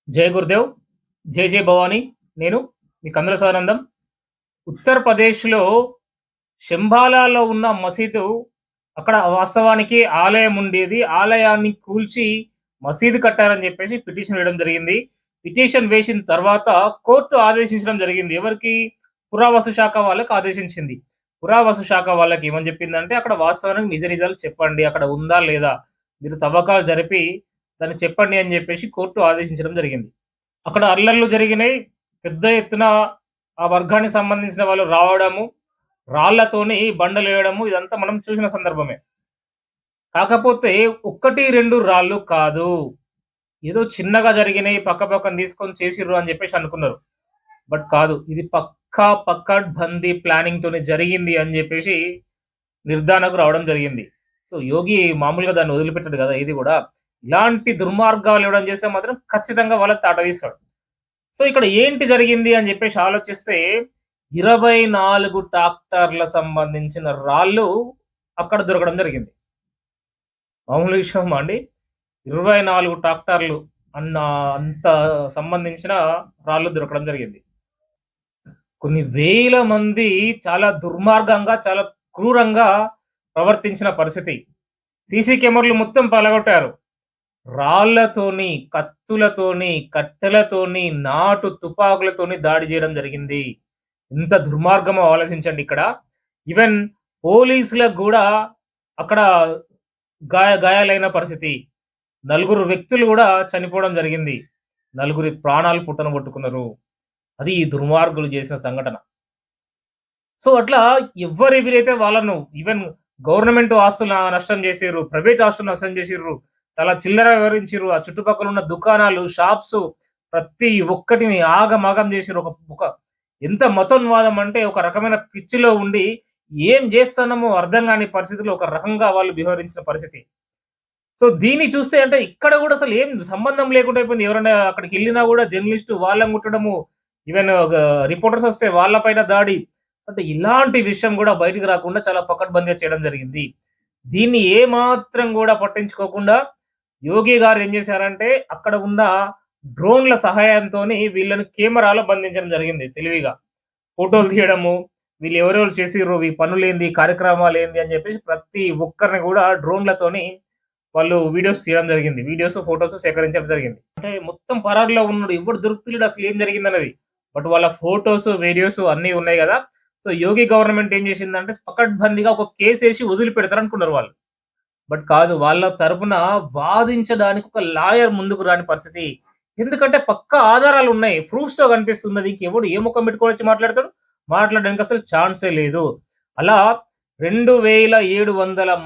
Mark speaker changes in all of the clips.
Speaker 1: జై గురుదేవ్, జై జై భవానీ. నేను మీ కందుల సానందం. ఉత్తరప్రదేశ్‌లో శంబాలాలో ఉన్న మసీదు అక్కడ వాస్తవానికి ఆలయం ఉండేది. ఆలయాన్ని కూల్చి మసీదు కట్టారని చెప్పేసి పిటిషన్ వేయడం జరిగింది. పిటిషన్ వేసిన తర్వాత కోర్టు ఆదేశించడం జరిగింది. ఎవరికి? పురావస్తు శాఖ వాళ్ళకి ఆదేశించింది. పురావస్తు శాఖ వాళ్ళకి ఏమని చెప్పిందంటే, అక్కడ వాస్తవానికి నిజ నిజాలు చెప్పండి. అక్కడ ఉందా? లేదా? మీరు తవ్వకాలు జరిపి దాన్ని చెప్పండి అని చెప్పేసి కోర్టు ఆదేశించడం జరిగింది. అక్కడ అల్లర్లు జరిగినాయి. పెద్ద ఎత్తున ఆ వర్గానికి సంబంధించిన వాళ్ళు రావడము, రాళ్ళతోని బండలేయడము ఇదంతా మనం చూసిన సందర్భమే. కాకపోతే 1, 2 రాళ్ళు కాదు. ఏదో చిన్నగా జరిగినాయి పక్క పక్కన తీసుకొని చేసిర్రు అని చెప్పేసి అనుకున్నారు. బట్ కాదు. ఇది పక్కా పకడ్బందీ ప్లానింగ్‌తోనే జరిగింది అని చెప్పేసి నిర్ధారణకు రావడం జరిగింది. సో, యోగి మామూలుగా దాన్ని వదిలిపెట్టడు గదా! ఏది గూడా. ఇలాంటి దుర్మార్గాలు ఎవడైనా చేస్తే మాత్రం ఖచ్చితంగా వాళ్ళకి తాట తీస్తాడు. సో, ఇక్కడ ఏంటి జరిగింది అని జెప్పేసి ఆలోచిస్తే 24 ట్రాక్టర్ల సంబంధించిన రాళ్ళు అక్కడ దొరకడం జరిగింది. మామూలు విషయమా అండి? 24 ట్రాక్టర్లు అన్న అంత సంబంధించిన రాళ్ళు దొరకడం జరిగింది. కొన్ని వేల మంది చాలా దుర్మార్గంగా, చాలా క్రూరంగా ప్రవర్తించిన పరిస్థితి. సీసీ కెమెరాలు మొత్తం పలగొట్టారు. రాళ్ళతోని, కత్తులతోని, కట్టెలతోని, నాటు తుపాకులతోని దాడి జేయడం జరిగింది. ఎంత దుర్మార్గమో ఆలోచించండి ఇక్కడ. ఈవెన్ పోలీసులకు గూడా అక్కడ గాయాలైన పరిస్థితి. నలుగురు వ్యక్తులు గూడా చనిపోవడం జరిగింది. నలుగురి ప్రాణాలు పుట్టన కొట్టుకున్నారు. అది ఈ దుర్మార్గులు చేసిన సంఘటన. సో, అట్లా ఎవ్వరెవరైతే వాళ్ళను ఈవెన్ గవర్నమెంట్ ఆస్తులు నష్టం చేసిర్రు. ప్రైవేట్ ఆస్తులు నష్టం చేసిర్రు. చాలా చిల్లర వివరించిర్రు. ఆ చుట్టుపక్కల ఉన్న దుకాణాలు, షాప్స్ ప్రతి ఒక్కటిని ఆగమాగం చేసిర్రు. ఒక ఒక ఎంత మతోన్మాదం అంటే ఒక రకమైన పిచ్చిలో ఉండి ఏం చేస్తున్నామో అర్థం కాని పరిస్థితిలో ఒక రకంగా వాళ్ళు వ్యవహరించిన పరిస్థితి. సో, దీన్ని చూస్తే అంటే ఇక్కడ గూడా అసలు ఏం సంబంధం లేకుండా అయిపోయింది. ఎవరైనా అక్కడికెళ్ళినా గూడా జర్నలిస్టు వాళ్ళని కొట్టడము, ఈవెన్ రిపోర్టర్స్ వస్తే వాళ్ళ పైన దాడి. అంటే ఇలాంటి విషయం గూడా బయటికి రాకుండా చాలా పకడ్బందీగా చేయడం జరిగింది. దీన్ని ఏమాత్రం గూడా పట్టించుకోకుండా యోగి గారు ఏం చేశారంటే, అక్కడ ఉన్న డ్రోన్‌ల సహాయంతోని వీళ్ళని కెమెరాలో బంధించడం జరిగింది తెలివిగా. ఫోటోలు తీయడము, వీళ్ళు ఎవరెవరు చేసిర్రు, ఈ పనులేంది, కార్యక్రమాలేంది అని చెప్పేసి ప్రతి ఒక్కరిని గూడా డ్రోన్‌లతోని వాళ్ళు వీడియోస్ తీయడం జరిగింది. వీడియోస్, ఫోటోస్ సేకరించడం జరిగింది. అంటే మొత్తం పరారీలో ఉన్నాడు. ఎవడు దొరుకుతలేడు అసలు ఏం జరిగిందన్నది. బట్ వాళ్ళ ఫోటోస్, వీడియోస్ అన్నీ ఉన్నాయి గదా! సో, యోగి గవర్నమెంట్ ఏం చేసిందంటే పకడ్బందీగా ఒక కేసేసి వదిలిపెడతారనుకున్నారు వాళ్ళు. బట్ కాదు. వాళ్ళ తరపున వాదించడానికి ఒక లాయర్ ముందుకు రాని పరిస్థితి. ఎందుకంటే పక్కా ఆధారాలున్నాయి. ప్రూఫ్స్‌తో కనిపిస్తున్నది. ఇంకెవడు ఏ ముఖం పెట్టుకొని వచ్చి మాట్లాడతాడు? మాట్లాడడానికి అసలు ఛాన్సే లేదు. అలా 2700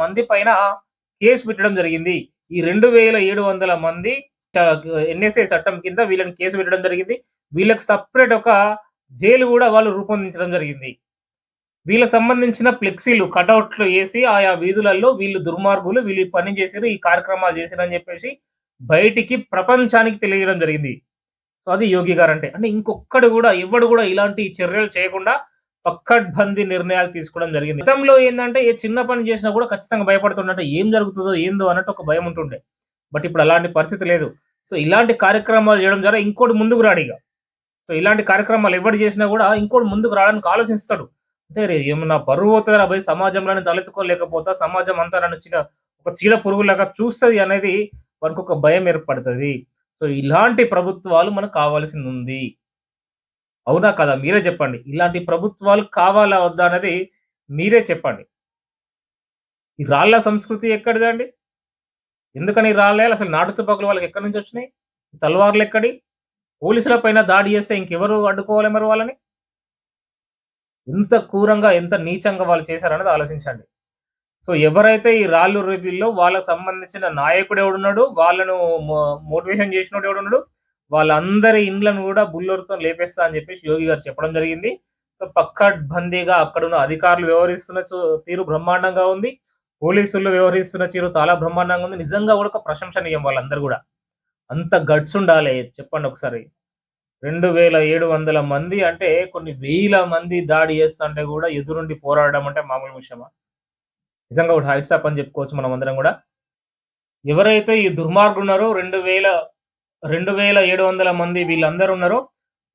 Speaker 1: మంది పైన కేస్ పెట్టడం జరిగింది. ఈ 2700 మంది చ ఎన్ఎస్ఏ చట్టం కింద వీళ్ళని కేసు పెట్టడం జరిగింది. వీళ్ళకి సెపరేట్ ఒక జైలు గూడా వాళ్ళు రూపొందించడం జరిగింది. వీళ్ళకి సంబంధించిన ఫ్లెక్సీలు, కటౌట్లు ఏసి ఆయా వీధులలో వీళ్ళు దుర్మార్గులు, వీళ్ళు ఈ పని చేసిర్రు, ఈ కార్యక్రమాలు చేసిర్రని చెప్పేసి బయటికి ప్రపంచానికి తెలియజేయడం జరిగింది. సో, అది యోగి గారంటే. అంటే ఇంకొక్కడు గూడా ఎవ్వడు గూడా ఇలాంటి చర్యలు చేయకుండా పక్కడ్బందీ నిర్ణయాలు తీసుకోవడం జరిగింది. గతంలో ఏందంటే ఏ చిన్న పని చేసినా గూడా ఖచ్చితంగా భయపడుతుండే. అంటే ఏం జరుగుతదో, ఏందో అన్నట్టు ఒక భయం ఉంటుండే. బట్ ఇప్పుడు అలాంటి పరిస్థితి లేదు. సో, ఇలాంటి కార్యక్రమాలు చేయడం ద్వారా ఇంకోడు ముందుకు రాడిగ. సో, ఇలాంటి కార్యక్రమాలు ఎవడు చేసినా గూడా ఇంకోడు ముందుకు రావడానికి ఆలోచిస్తాడు. అంటే రే ఏమన్నా పరువు పోతదిరా భయ్! సమాజంలోనే తలెత్తుకోలేకపోతా, సమాజం అంతా నన్ను ఒక చీడ పురుగులాగా చూస్తది అనేది వానికొక భయం ఏర్పడతది. సో, ఇలాంటి ప్రభుత్వాలు మనకు కావాల్సిందుంది. అవునా? కాదా? మీరే చెప్పండి. ఇలాంటి ప్రభుత్వాలు కావాలా? వద్దా? అనేది మీరే చెప్పండి. ఈ రాళ్ళ సంస్కృతి ఎక్కడిదండి? ఎందుకని ఈ రాళ్ళేయాలి? అసలు నాటు తుపాకులు వాళ్ళకెక్కడి నుంచొచ్చినాయి? తలవార్లెక్కడియి? పోలీసుల పైన దాడి చేస్తే ఇంకెవరు అడ్డుకోవాలి మరి వాళ్ళని? ఎంత క్రూరంగా, ఎంత నీచంగా వాళ్ళు చేశారన్నది ఆలోచించండి. సో, ఎవరైతే ఈ రాళ్ళు రివ్యూల్లో వాళ్ళకి సంబంధించిన నాయకుడెవడున్నాడు, వాళ్ళను మోటివేషన్ చేసినోడు ఎవడున్నాడు, వాళ్ళందరి ఇండ్లను గూడా బుల్డోర్‌తో లేపేస్తా అని జెప్పేసి యోగి గారు చెప్పడం జరిగింది. సో, పక్కడ్బందీగా అక్కడున్న అధికారులు వ్యవహరిస్తున్న తీరు బ్రహ్మాండంగా ఉంది. పోలీసులు వ్యవహరిస్తున్న తీరు చాలా బ్రహ్మాండంగా ఉంది. నిజంగా గూడా ఒక ప్రశంసనీయం వాళ్ళందరూ గూడా. అంత గట్స్ ఉండాలే చెప్పండొకసారి. 2700 మంది అంటే కొన్ని వేల మంది దాడి చేస్తంటే గూడా ఎదురుండి పోరాడడం అంటే మామూలు విషయమా? నిజంగా ఒకటి హైట్స్ ఆఫ్ అని చెప్పుకోవచ్చు మనమందరం గూడా. ఎవరైతే ఈ దుర్మార్గులున్నారో 2000 2700 మంది వీళ్ళందరూ ఉన్నారో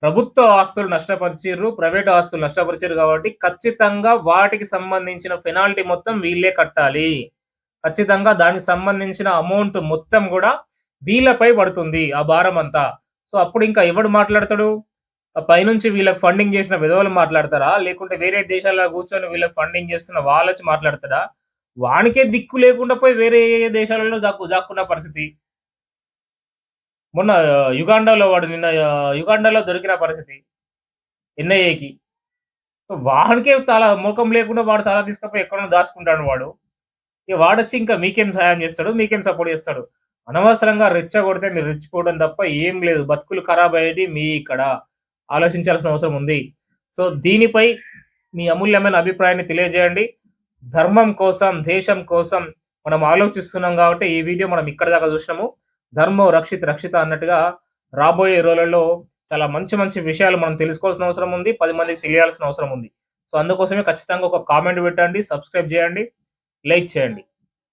Speaker 1: ప్రభుత్వ ఆస్తులు నష్టపరిచిర్రు, ప్రైవేట్ ఆస్తులు నష్టపరిచిర్రు కాబట్టి ఖచ్చితంగా వాటికి సంబంధించిన పెనాల్టీ మొత్తం వీళ్ళే కట్టాలి. ఖచ్చితంగా దానికి సంబంధించిన అమౌంట్ మొత్తం గూడా వీళ్ళపై పడుతుంది ఆ భారమంతా. సో, అప్పుడు ఇంకా ఎవడు మాట్లాడతాడు? పైనుంచి వీళ్ళకి ఫండింగ్ చేసిన వెధవలు మాట్లాడతారా? లేకుంటే వేరే దేశాల్లో కూర్చొని వీళ్ళకి ఫండింగ్ చేస్తున్న వాళ్ళొచ్చి మాట్లాడతాడా? వానికే దిక్కు లేకుండా పోయి వేరే దేశాలలో దాక్కున్న పరిస్థితి. మొన్న యుగాండాలో వాడు నిన్న యుగాండాలో దొరికిన పరిస్థితి ఎన్ఐఏకి. సో, వానికే తల మొఖం లేకుండా వాడు తల తీసుకపోయి ఎక్కడనో దాచుకుంటాడు వాడు. ఇగ వాడొచ్చి ఇంకా మీకేం సహాయం చేస్తాడు? మీకేం సపోర్ట్ చేస్తాడు? అనవసరంగా రెచ్చగొడితే మీరు రెచ్చిపోవడం తప్ప ఏం లేదు. బతుకులు ఖరాబయ్యేది మీ ఇక్కడ. ఆలోచించాల్సిన అవసరం ఉంది. సో, దీనిపై మీ అమూల్యమైన అభిప్రాయాన్ని తెలియజేయండి. ధర్మం కోసం, దేశం కోసం మనం ఆలోచిస్తున్నాం కాబట్టి ఈ వీడియో మనం ఇక్కడి దాకా చూసినాము. ధర్మో రక్షిత్ రక్షిత అన్నట్టుగా రాబోయే రోజులలో చాలా మంచి మంచి విషయాలు మనం తెలుసుకోవాల్సిన అవసరం ఉంది. 10 మందికి తెలియాల్సిన అవసరం ఉంది. సో, అందుకోసమే ఖచ్చితంగా ఒక కామెంట్ పెట్టండి, సబ్స్క్రైబ్ చేయండి, లైక్ చేయండి.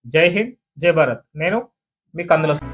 Speaker 1: జై హింద్, జై భారత్. నేను మీ కందుల